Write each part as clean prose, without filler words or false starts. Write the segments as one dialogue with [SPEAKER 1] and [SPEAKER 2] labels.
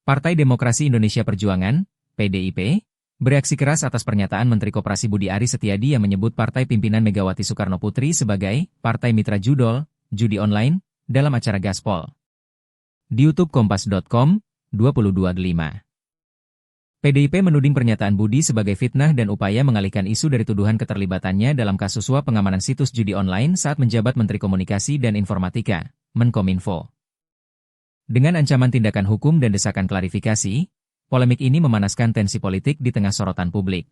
[SPEAKER 1] Partai Demokrasi Indonesia Perjuangan, PDIP, bereaksi keras atas pernyataan Menteri Koperasi Budi Aris Setiadi yang menyebut partai pimpinan Megawati Soekarnoputri sebagai partai mitra judol, judi online, dalam acara Gaspol. Di YouTube Kompas.com, 22/5. PDIP menuding pernyataan Budi sebagai fitnah dan upaya mengalihkan isu dari tuduhan keterlibatannya dalam kasus suap pengamanan situs judi online saat menjabat Menteri Komunikasi dan Informatika, Menkominfo. Dengan ancaman tindakan hukum dan desakan klarifikasi, polemik ini memanaskan tensi politik di tengah sorotan publik.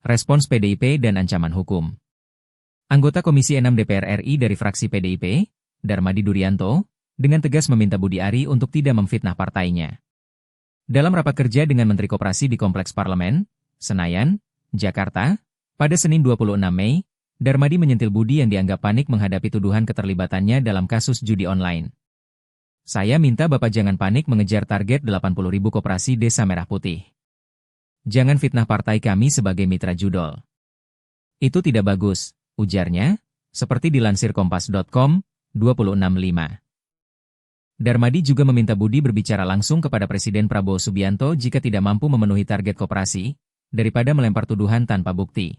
[SPEAKER 1] Respons PDIP dan ancaman hukum. Anggota Komisi 6 DPR RI dari fraksi PDIP, Darmadi Durianto, dengan tegas meminta Budi Ari untuk tidak memfitnah partainya. Dalam rapat kerja dengan Menteri Koperasi di Kompleks Parlemen, Senayan, Jakarta, pada Senin 26 Mei, Darmadi menyentil Budi yang dianggap panik menghadapi tuduhan keterlibatannya dalam kasus judi online. Saya minta Bapak jangan panik mengejar target 80.000 koperasi Desa Merah Putih. Jangan fitnah partai kami sebagai mitra judol. Itu tidak bagus, ujarnya, seperti dilansir Kompas.com, 26/5. Darmadi juga meminta Budi berbicara langsung kepada Presiden Prabowo Subianto jika tidak mampu memenuhi target koperasi, daripada melempar tuduhan tanpa bukti.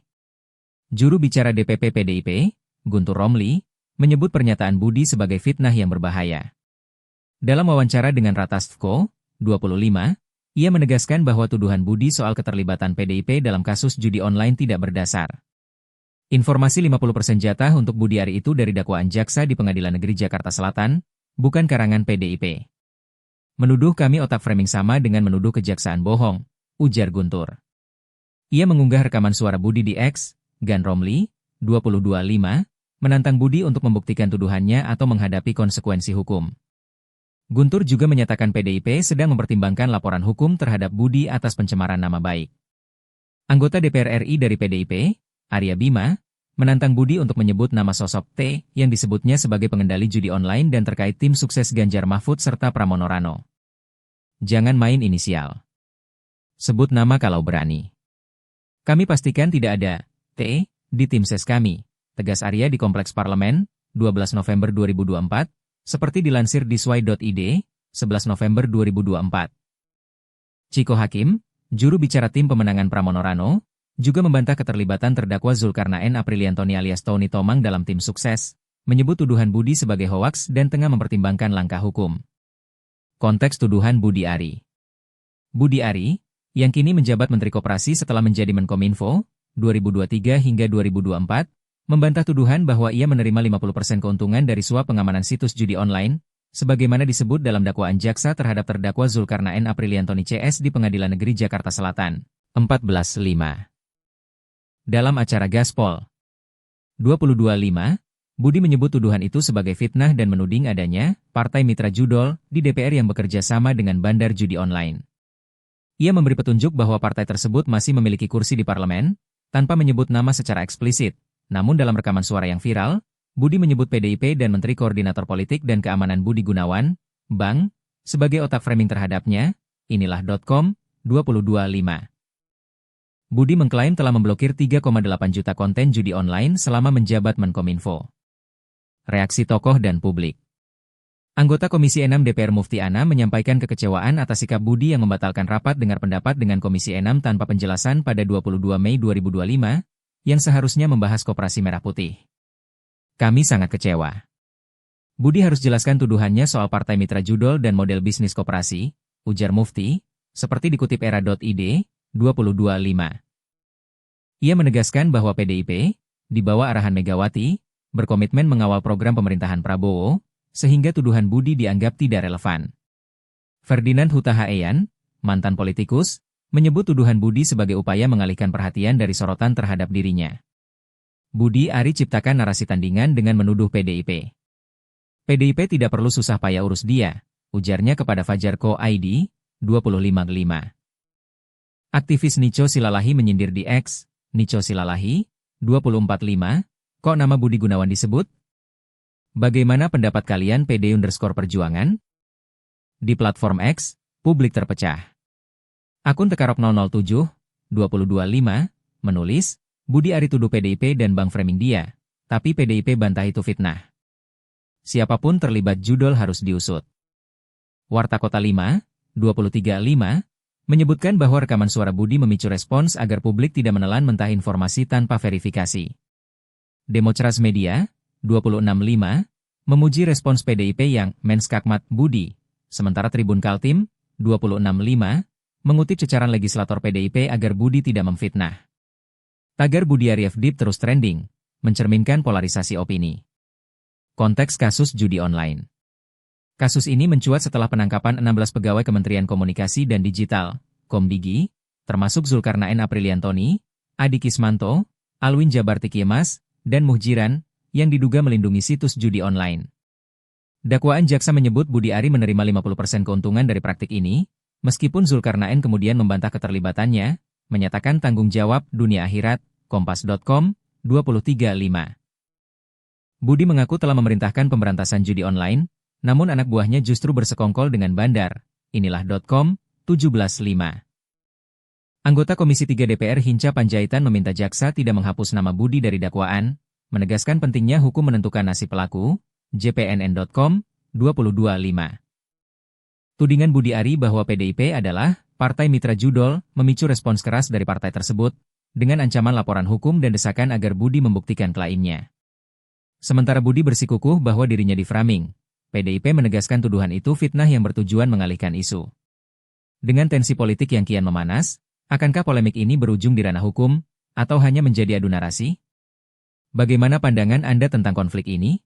[SPEAKER 1] Juru bicara DPP PDIP, Guntur Romli, menyebut pernyataan Budi sebagai fitnah yang berbahaya. Dalam wawancara dengan Ratastko, 25, ia menegaskan bahwa tuduhan Budi soal keterlibatan PDIP dalam kasus judi online tidak berdasar. Informasi 50% jatah untuk Budi Ari itu dari dakwaan jaksa di Pengadilan Negeri Jakarta Selatan, bukan karangan PDIP. Menuduh kami otak framing sama dengan menuduh kejaksaan bohong, ujar Guntur. Ia mengunggah rekaman suara Budi di X, Gan Romli, 22/5, menantang Budi untuk membuktikan tuduhannya atau menghadapi konsekuensi hukum. Guntur juga menyatakan PDIP sedang mempertimbangkan laporan hukum terhadap Budi atas pencemaran nama baik. Anggota DPR RI dari PDIP, Arya Bima, menantang Budi untuk menyebut nama sosok T yang disebutnya sebagai pengendali judi online dan terkait tim sukses Ganjar Mahfud serta Pramono Rano. Jangan main inisial. Sebut nama kalau berani. Kami pastikan tidak ada T di tim ses kami, tegas Arya di Kompleks Parlemen, 12 November 2024, seperti dilansir di sway.id, 11 November 2024. Ciko Hakim, juru bicara tim pemenangan Pramono Rano, juga membantah keterlibatan terdakwa Zulkarnaen Apriliantoni alias Tony Tomang dalam tim sukses, menyebut tuduhan Budi sebagai hoaks dan tengah mempertimbangkan langkah hukum. Konteks tuduhan Budi Ari. Budi Ari, yang kini menjabat Menteri Koperasi setelah menjadi Menkominfo, 2023 hingga 2024, membantah tuduhan bahwa ia menerima 50% keuntungan dari suap pengamanan situs judi online, sebagaimana disebut dalam dakwaan jaksa terhadap terdakwa Zulkarnaen Apriliantoni CS di Pengadilan Negeri Jakarta Selatan, 14/5. Dalam acara Gaspol 22/5, Budi menyebut tuduhan itu sebagai fitnah dan menuding adanya partai mitra judol di DPR yang bekerja sama dengan bandar judi online. Ia memberi petunjuk bahwa partai tersebut masih memiliki kursi di parlemen, tanpa menyebut nama secara eksplisit. Namun dalam rekaman suara yang viral, Budi menyebut PDIP dan Menteri Koordinator Politik dan Keamanan Budi Gunawan, Bang, sebagai otak framing terhadapnya, inilah.com, 22/5. Budi mengklaim telah memblokir 3,8 juta konten judi online selama menjabat Menkominfo. Reaksi tokoh dan publik. Anggota Komisi 6 DPR Mufti Ana menyampaikan kekecewaan atas sikap Budi yang membatalkan rapat dengar pendapat dengan Komisi 6 tanpa penjelasan pada 22 Mei 2025, yang seharusnya membahas Koperasi Merah Putih. Kami sangat kecewa. Budi harus jelaskan tuduhannya soal partai mitra judol dan model bisnis koperasi, ujar Mufti, seperti dikutip era.id, 22/5. Ia menegaskan bahwa PDIP, di bawah arahan Megawati, berkomitmen mengawal program pemerintahan Prabowo, sehingga tuduhan Budi dianggap tidak relevan. Ferdinand Huta Heian, mantan politikus, menyebut tuduhan Budi sebagai upaya mengalihkan perhatian dari sorotan terhadap dirinya. Budi Ari ciptakan narasi tandingan dengan menuduh PDIP. PDIP tidak perlu susah payah urus dia, ujarnya kepada Fajarko ID, 25/5. Aktivis Nico Silalahi menyindir di X, Nico Silalahi, 24/5, kok nama Budi Gunawan disebut? Bagaimana pendapat kalian PD_Perjuangan? Di platform X, publik terpecah. Akun Tekarop 007, 22/5, menulis, Budi Ari tuduh PDIP dan Bang framing dia, tapi PDIP bantah itu fitnah. Siapapun terlibat judol harus diusut. Warta Kota 5, 23.5, menyebutkan bahwa rekaman suara Budi memicu respons agar publik tidak menelan mentah informasi tanpa verifikasi. Democras Media, 26.5, memuji respons PDIP yang menskakmat Budi, sementara Tribun Kaltim, 26.5, mengutip cecaran legislator PDIP agar Budi tidak memfitnah. Tagar Budiari FDIP terus trending, mencerminkan polarisasi opini. Konteks kasus judi online. Kasus ini mencuat setelah penangkapan 16 pegawai Kementerian Komunikasi dan Digital, Komdigi, termasuk Zulkarnaen Apriliantoni, Adi Kismanto, Alwin Jabartikiemas, dan Muhjiran, yang diduga melindungi situs judi online. Dakwaan jaksa menyebut Budi Ari menerima 50% keuntungan dari praktik ini, meskipun Zulkarnaen kemudian membantah keterlibatannya, menyatakan tanggung jawab dunia akhirat, Kompas.com, 23.5. Budi mengaku telah memerintahkan pemberantasan judi online, namun anak buahnya justru bersekongkol dengan bandar. Inilah.com, 17.5. Anggota Komisi 3 DPR Hinca Panjaitan meminta jaksa tidak menghapus nama Budi dari dakwaan, menegaskan pentingnya hukum menentukan nasib pelaku. JPNN.com, 22.5. Tudingan Budi Ari bahwa PDIP adalah partai mitra judol memicu respons keras dari partai tersebut, dengan ancaman laporan hukum dan desakan agar Budi membuktikan klaimnya. Sementara Budi bersikukuh bahwa dirinya diframing, PDIP menegaskan tuduhan itu fitnah yang bertujuan mengalihkan isu. Dengan tensi politik yang kian memanas, akankah polemik ini berujung di ranah hukum, atau hanya menjadi adu narasi? Bagaimana pandangan Anda tentang konflik ini?